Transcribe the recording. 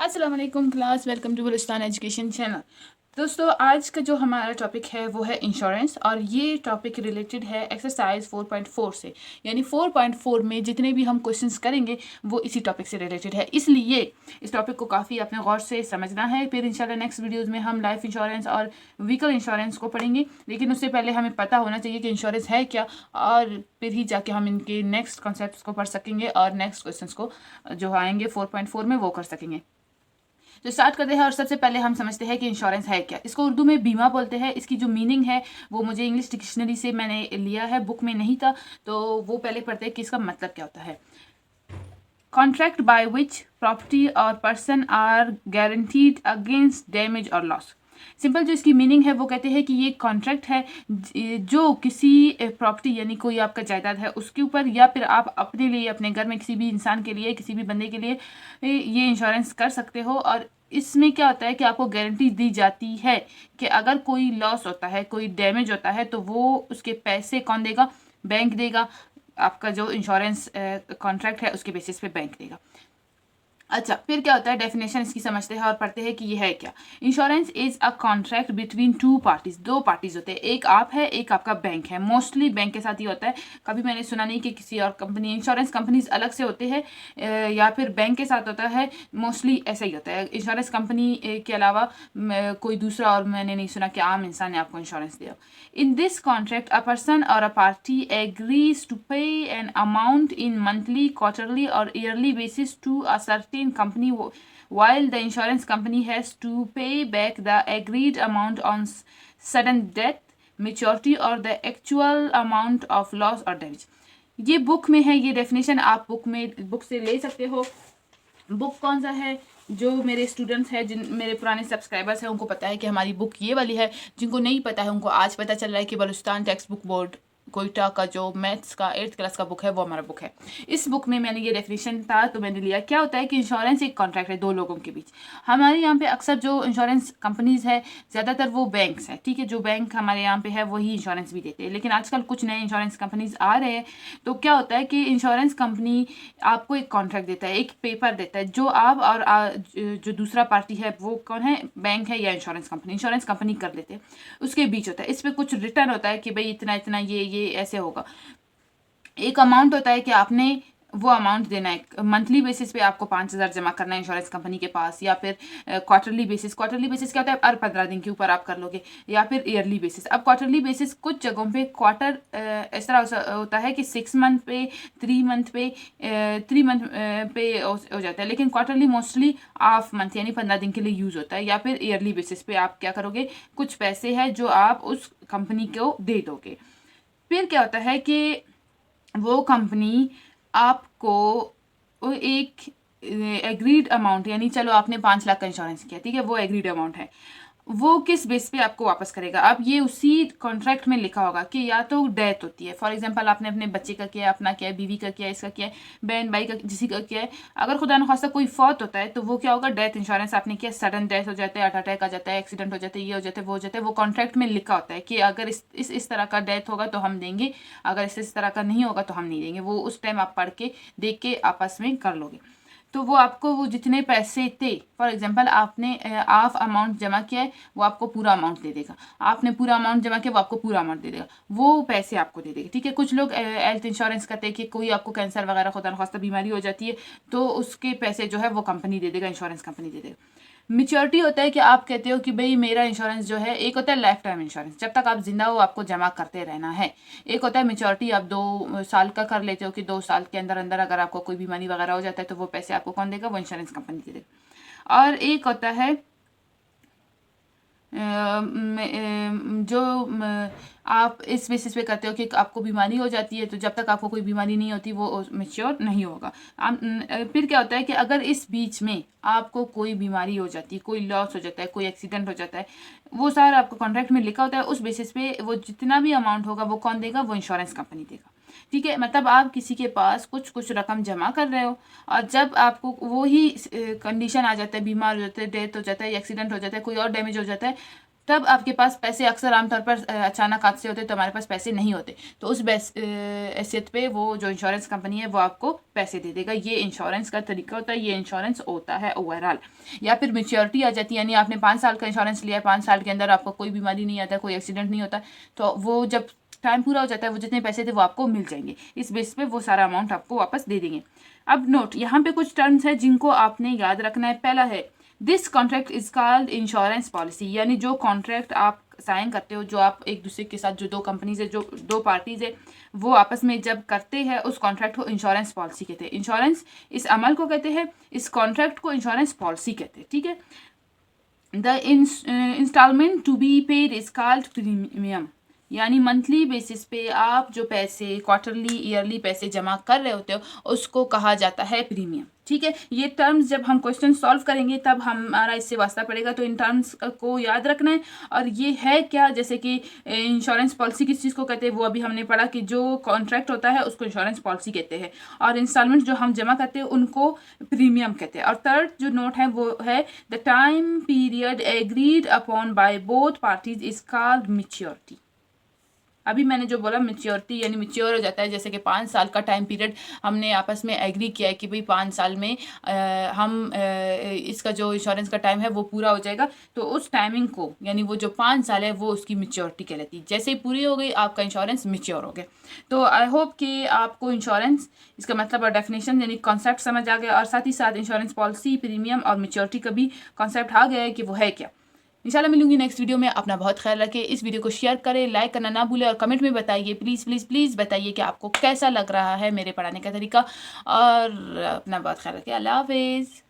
अस्सलाम वालेकुम class, welcome to Gulistan education channel. दोस्तों, आज का जो हमारा टॉपिक है वो है इंश्योरेंस, और ये टॉपिक रिलेटेड है एक्सरसाइज 4.4 से। यानी 4.4 में जितने भी हम क्वेश्चंस करेंगे वो इसी टॉपिक से रिलेटेड है, इसलिए इस टॉपिक को काफ़ी आपने गौर से समझना है। फिर इंशाल्लाह नेक्स्ट वीडियोस में हम लाइफ इंश्योरेंस और व्हीकल इंश्योरेंस को पढ़ेंगे, लेकिन उससे पहले हमें पता होना चाहिए कि इंश्योरेंस है क्या, और फिर ही जाके हम इनके नेक्स्ट कॉन्सेप्ट्स को पढ़ सकेंगे और नेक्स्ट क्वेश्चंस को जो आएंगे 4.4 में वो कर सकेंगे। तो स्टार्ट करते हैं, और सबसे पहले हम समझते हैं कि इंश्योरेंस है क्या। इसको उर्दू में बीमा बोलते हैं। इसकी जो मीनिंग है वो मुझे इंग्लिश डिक्शनरी से मैंने लिया है, बुक में नहीं था, तो वो पहले पढ़ते हैं कि इसका मतलब क्या होता है। कॉन्ट्रैक्ट बाय विच प्रॉपर्टी और person are guaranteed against damage और लॉस। सिंपल जो इसकी मीनिंग है वो कहते हैं कि ये कॉन्ट्रैक्ट है जो किसी प्रॉपर्टी यानी कोई आपका जायदाद है उसके ऊपर, या फिर आप अपने लिए, अपने घर में किसी भी इंसान के लिए, किसी भी बंदे के लिए ये इंश्योरेंस कर सकते हो। और इसमें क्या होता है कि आपको गारंटी दी जाती है कि अगर कोई लॉस होता है, कोई डैमेज होता है, तो वो उसके पैसे कौन देगा? बैंक देगा। आपका जो इंश्योरेंस कॉन्ट्रैक्ट है उसके बेसिस पे बैंक देगा। अच्छा, फिर क्या होता है, डेफिनेशन इसकी समझते हैं और पढ़ते हैं कि ये है क्या। Insurance is a contract between two parties. दो पार्टीज होते हैं, एक आप है, एक आपका बैंक है। मोस्टली बैंक के साथ ही होता है, कभी मैंने सुना नहीं कि किसी और कंपनी, इंश्योरेंस कंपनीज अलग से होते हैं या फिर बैंक के साथ होता है। मोस्टली ऐसा ही होता है। इंश्योरेंस कंपनी के अलावा कोई दूसरा और मैंने नहीं सुना कि आम इंसान ने आपको इंश्योरेंस दिया। In this contract a person और a party agrees to pay an amount in monthly, quarterly और yearly basis to a certain company, while the insurance company has to pay back the agreed amount on sudden death, maturity or the actual amount of loss or damage। ये book में है, ये definition आप book से ले सकते हो। Book कौन सा है? जो मेरे स्टूडेंट्स हैं, जिन मेरे पुराने सब्सक्राइबर्स हैं, उनको पता है कि हमारी बुक ये वाली है। जिनको नहीं पता है उनको आज पता चल रहा है कि Balochistan text book board Quetta का जो मैथ्स का 8th क्लास का बुक है वो हमारा बुक है। इस बुक में मैंने ये डेफिनेशन था तो मैंने लिया। क्या होता है कि इंश्योरेंस एक कॉन्ट्रैक्ट है दो लोगों के बीच। हमारे यहाँ पे अक्सर जो इंश्योरेंस कंपनीज है ज़्यादातर वो बैंक्स हैं, ठीक है। जो बैंक हमारे यहाँ पे है वही इंश्योरेंस भी देते हैं, लेकिन आजकल कुछ नए इंश्योरेंस कंपनीज आ रहे हैं। तो क्या होता है कि इंश्योरेंस कंपनी आपको एक कॉन्ट्रैक्ट देता है, एक पेपर देता है, जो आप और जो दूसरा पार्टी है वो कौन है? बैंक है या इंश्योरेंस कंपनी कर लेते हैं। उसके बीच होता है, इस पर कुछ रिटर्न होता है कि भाई इतना इतना ये ऐसे होगा। एक अमाउंट होता है कि आपने वो अमाउंट देना है। मंथली बेसिस पे आपको 5,000 जमा करना है इंश्योरेंस कंपनी के पास, या फिर क्वार्टरली बेसिस क्या होता है, हर 15 दिन के ऊपर आप कर लोगे, या फिर ईयरली बेसिस। अब क्वार्टरली बेसिस कुछ जगहों पे क्वार्टर इस तरह होता है कि 6 मंथ पे, 3 मंथ पे, 3 मंथ पे हो जाता है, लेकिन क्वार्टरली मोस्टली हाफ मंथ यानी 15 दिन के लिए यूज़ होता है। या फिर ईयरली बेसिस पे आप क्या करोगे, कुछ पैसे हैं जो आप उस कंपनी को दे दोगे। फिर क्या होता है कि वो कंपनी आपको एक एग्रीड अमाउंट, यानी चलो आपने 5 लाख का इंश्योरेंस किया, ठीक है, वो एग्रीड अमाउंट है, वो किस बेस पे आपको वापस करेगा। अब ये उसी कॉन्ट्रैक्ट में लिखा होगा कि या तो डेथ होती है, फॉर एग्जांपल आपने अपने बच्चे का किया, अपना किया, बीवी का किया, इसका किया है, बहन भाई का, किसी का किया है। अगर खुदा न खास्ता कोई फौत होता है तो वो क्या होगा, डेथ इंश्योरेंस आपने किया, सडन डेथ हो जाता है, हार्ट अटैक आ जाता है, एक्सीडेंट हो जाता है, ये हो जाता है, वो हो जाता है, वो कॉन्ट्रैक्ट में लिखा होता है कि अगर इस तरह का डेथ होगा तो हम देंगे, अगर इस तरह का नहीं होगा तो हम नहीं देंगे। वो उस टाइम आप पढ़ के देख के आपस में कर लोगे। तो वो आपको वो जितने पैसे थे, फॉर एग्जांपल आपने हाफ अमाउंट जमा किया है, वो आपको पूरा अमाउंट दे देगा। आपने पूरा अमाउंट जमा किया, वो आपको पूरा अमाउंट दे देगा, वो पैसे आपको दे देगा, ठीक है। कुछ लोग हेल्थ इंश्योरेंस करते हैं कि कोई आपको कैंसर वगैरह खुदा न खास्ता बीमारी हो जाती है तो उसके पैसे जो है वो कंपनी दे देगा, इंश्योरेंस कंपनी दे देगा। मैच्योरिटी होता है कि आप कहते हो कि भाई मेरा इंश्योरेंस जो है, एक होता है लाइफ टाइम इंश्योरेंस, जब तक आप जिंदा हो आपको जमा करते रहना है। एक होता है मैच्योरिटी, आप 2 साल का कर लेते हो कि 2 साल के अंदर अंदर अगर आपको कोई बीमारी वगैरह हो जाता है तो वो पैसे आपको कौन देगा? वो इंश्योरेंस कंपनी दे देगा। और एक होता है जो आप इस बेसिस पे करते हो कि आपको बीमारी हो जाती है, तो जब तक आपको कोई बीमारी नहीं होती वो मैच्योर नहीं होगा। फिर क्या होता है कि अगर इस बीच में आपको कोई बीमारी हो जाती है, कोई लॉस हो जाता है, कोई एक्सीडेंट हो जाता है, वो सारा आपको कॉन्ट्रैक्ट में लिखा होता है। उस बेसिस पे वो जितना भी अमाउंट होगा वो कौन देगा? वो इंश्योरेंस कंपनी देगा, ठीक है। मतलब आप किसी के पास कुछ रकम जमा कर रहे हो, और जब आपको वो ही कंडीशन आ जाता है, बीमार हो जाता है, डेथ हो जाता है, एक्सीडेंट हो जाता है, कोई और डैमेज हो जाता है, तब आपके पास पैसे अक्सर आमतौर पर अचानक हादसे होते तो हमारे पास पैसे नहीं होते, तो उस हैसियत पे वो जो इंश्योरेंस कंपनी है वो आपको पैसे दे देगा। ये इंश्योरेंस का तरीका होता है, ये इंश्योरेंस होता है ओवरऑल। या फिर मैच्योरिटी आ जाती है, यानी आपने 5 साल का इंश्योरेंस लिया है, 5 साल के अंदर आपको कोई बीमारी नहीं आता, कोई एक्सीडेंट नहीं होता, तो वो जब टाइम पूरा हो जाता है वो जितने पैसे थे वो आपको मिल जाएंगे। इस बेस पे वो सारा अमाउंट आपको वापस दे देंगे। अब नोट, यहाँ पे कुछ टर्म्स है जिनको आपने याद रखना है। पहला है this contract is called insurance policy, यानी जो कॉन्ट्रैक्ट आप साइन करते हो, जो आप एक दूसरे के साथ, जो दो कंपनीज है, जो दो पार्टीज है, वो आपस में जब करते हैं उस कॉन्ट्रैक्ट को इंश्योरेंस पॉलिसी कहते हैं। इंश्योरेंस इस अमल को कहते हैं, इस कॉन्ट्रैक्ट को इंश्योरेंस पॉलिसी कहते हैं, ठीक है। The installment to be paid is called premium, यानी मंथली बेसिस पे आप जो पैसे क्वार्टरली ईयरली पैसे जमा कर रहे होते हो उसको कहा जाता है प्रीमियम, ठीक है। ये टर्म्स जब हम क्वेश्चन सॉल्व करेंगे तब हमारा इससे वास्ता पड़ेगा, तो इन टर्म्स को याद रखना है। और ये है क्या, जैसे कि इंश्योरेंस पॉलिसी किस चीज़ को कहते हैं वो अभी हमने पढ़ा कि जो कॉन्ट्रैक्ट होता है उसको इंश्योरेंस पॉलिसी कहते हैं, और इंस्टॉलमेंट जो हम जमा करते हैं उनको प्रीमियम कहते हैं। और थर्ड जो नोट है वो है the time period agreed upon by both parties is called maturity. अभी मैंने जो बोला मैच्योरिटी, यानी मैच्योर हो जाता है, जैसे कि 5 साल का टाइम पीरियड हमने आपस में एग्री किया है कि भाई 5 साल में इसका जो इंश्योरेंस का टाइम है वो पूरा हो जाएगा, तो उस टाइमिंग को, यानी वो जो 5 साल है वो उसकी मैच्योरिटी कहलाती है। जैसे ही पूरी हो गई आपका इंश्योरेंस मैच्योर हो गया। तो आई होप कि आपको इंश्योरेंस, इसका मतलब और डेफिनेशन यानी कॉन्सेप्ट समझ आ गया, और साथ ही साथ इंश्योरेंस पॉलिसी, प्रीमियम और मैच्योरिटी का भी कॉन्सेप्ट आ गया है कि वो है क्या। इंशाल्लाह मिलूंगी नेक्स्ट वीडियो में। अपना बहुत ख्याल रखें, इस वीडियो को शेयर करें, लाइक करना ना भूलें, और कमेंट में बताइए, प्लीज़ प्लीज़ प्लीज़ बताइए कि आपको कैसा लग रहा है मेरे पढ़ाने का तरीका। और अपना बहुत ख्याल रखें। अल्लाह हाफिज़।